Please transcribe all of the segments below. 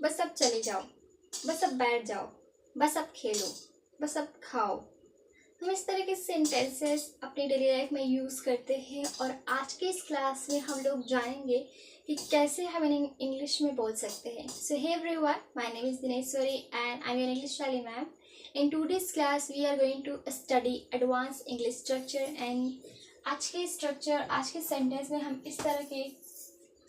बस अब चले जाओ, बस अब बैठ जाओ, बस अब खेलो, बस अब खाओ। हम इस तरह के सेंटेंसेस अपनी डेली लाइफ में यूज़ करते हैं और आज के इस क्लास में हम लोग जानेंगे कि कैसे हम इंग्लिश में बोल सकते हैं। So hey everyone, my name is Dineshwari and I am your English वाली ma'am. In today's class we are going to study advance English structure and आज के सेंटेंस में हम इस तरह के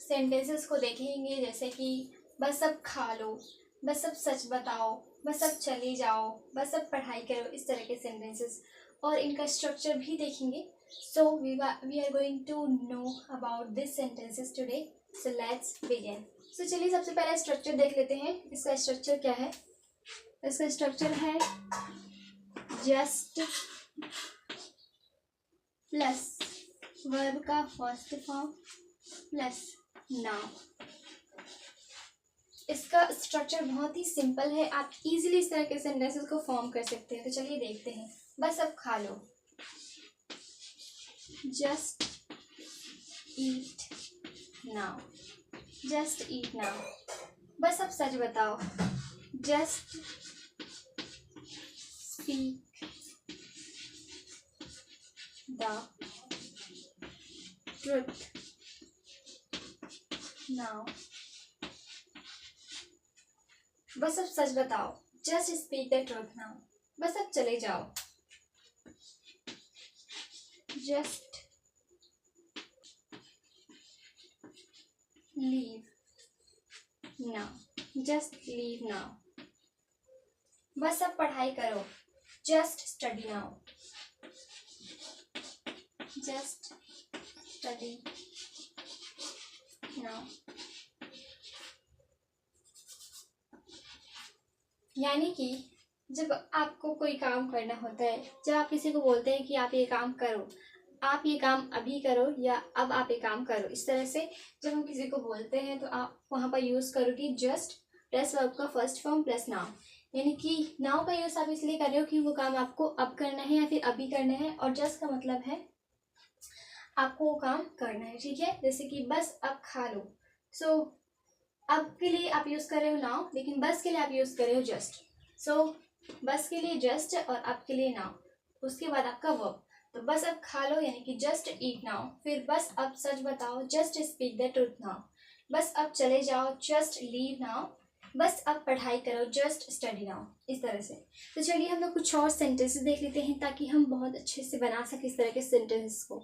सेंटेंसेस को देखेंगे जैसे कि बस अब खा लो, बस अब सच बताओ, बस अब चले जाओ, बस अब पढ़ाई करो, इस तरह के सेंटेंसेस और इनका स्ट्रक्चर भी देखेंगे। So we are going to know about this sentences today. So let's begin. So चलिए सबसे पहले स्ट्रक्चर देख लेते हैं। इसका स्ट्रक्चर क्या है? इसका स्ट्रक्चर है जस्ट प्लस वर्ब का फर्स्ट फॉर्म प्लस नाउन। इसका स्ट्रक्चर बहुत ही सिंपल है, आप इजीली इस तरह के सेंटेंसेस को फॉर्म कर सकते हैं। तो चलिए देखते हैं। बस अब खा लो, just eat now, just eat now. बस अब सच बताओ, just speak the truth now. बस अब सच बताओ, just speak the truth now. बस अब चले जाओ, just leave now, just leave now. बस अब पढ़ाई करो, just study now, just study now. यानी कि जब आपको कोई काम करना होता है, जब आप किसी को बोलते हैं कि आप ये काम करो, आप ये काम अभी करो या अब आप ये काम करो, इस तरह से जब हम किसी को बोलते हैं तो आप वहाँ पर यूज़ करोगे जस्ट प्लस वर्ब का फर्स्ट फॉर्म प्लस नाउन। यानी कि नाउ का यूज़ आप इसलिए कर रहे हो कि वो काम आपको अब करना है या फिर अभी करना है, और जस्ट का मतलब है आपको वो काम करना है। ठीक है, जैसे कि बस अब खा लो। सो अब के लिए आप यूज़ कर रहे हो नाउ, लेकिन बस के लिए आप यूज़ कर रहे हो जस्ट। सो बस के लिए जस्ट और अब के लिए नाउ, उसके बाद आपका वर्ब। तो बस अब खा लो यानी कि जस्ट ईट नाउ, फिर बस अब सच बताओ, just speak the truth now. बस अब चले जाओ, जस्ट लीव नाउ। बस अब पढ़ाई करो, जस्ट स्टडी नाउ। इस तरह से। तो चलिए हम लोग कुछ और सेंटेंसेस देख लेते हैं ताकि हम बहुत अच्छे से बना सकें इस तरह के सेंटेंसेस को।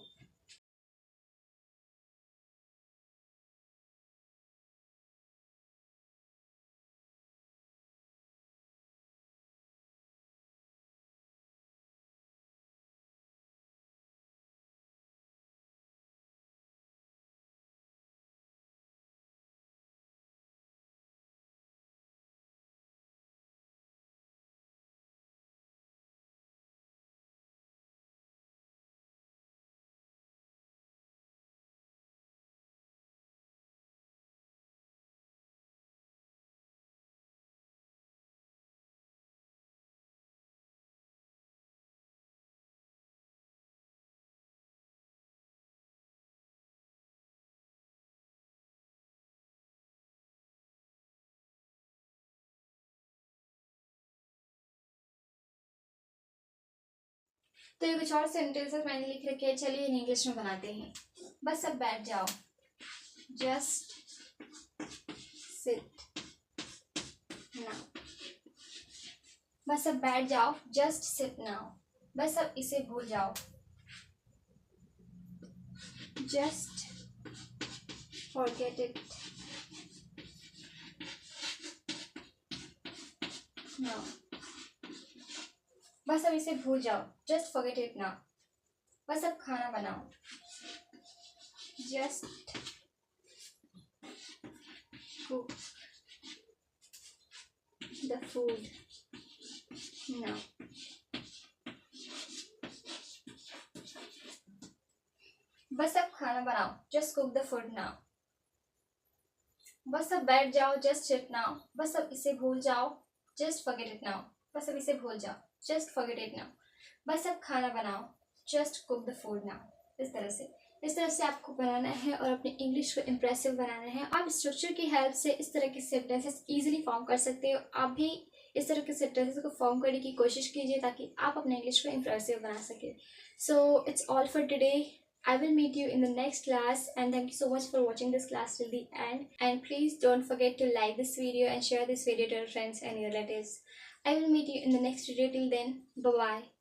तो ये कुछ और सेंटेंसेस मैंने लिख रखे हैं, चलिए इन इंग्लिश में बनाते हैं। बस अब बैठ जाओ, जस्ट सिट नाउ। बस अब बैठ जाओ, जस्ट सिट नाउ। बस अब इसे भूल जाओ, जस्ट फॉरगेट इट नाउ। बस अब इसे भूल जाओ, जस्ट फॉरगेट इट नाउ। बस अब खाना बनाओ, just cook the food now. बस अब खाना बनाओ, just cook the food now. बस अब बैठ जाओ, जस्ट सिट नाउ। बस अब इसे भूल जाओ, जस्ट फॉरगेट इट नाउ। बस अब इसे भूल जाओ, जस्ट फॉरगेट इट नाउ। बस अब खाना बनाओ, just cook the food now. इस तरह से। इस तरह से आपको बनाना है और अपने इंग्लिश को इम्प्रेसिव बनाना है। आप स्ट्रक्चर की हेल्प से इस तरह के सेंटेंसेस इजीली फॉर्म कर सकते हो। आप भी इस तरह के सेंटेंसेस को फॉर्म करने की कोशिश कीजिए ताकि आप अपने इंग्लिश को इम्प्रेसिव बना सकें। So it's all for today. I will meet you in the next class, and thank you so much for watching this class till the end. And please don't forget to like this video and share this video to your friends and your relatives. I will meet you in the next video. Till then, bye bye.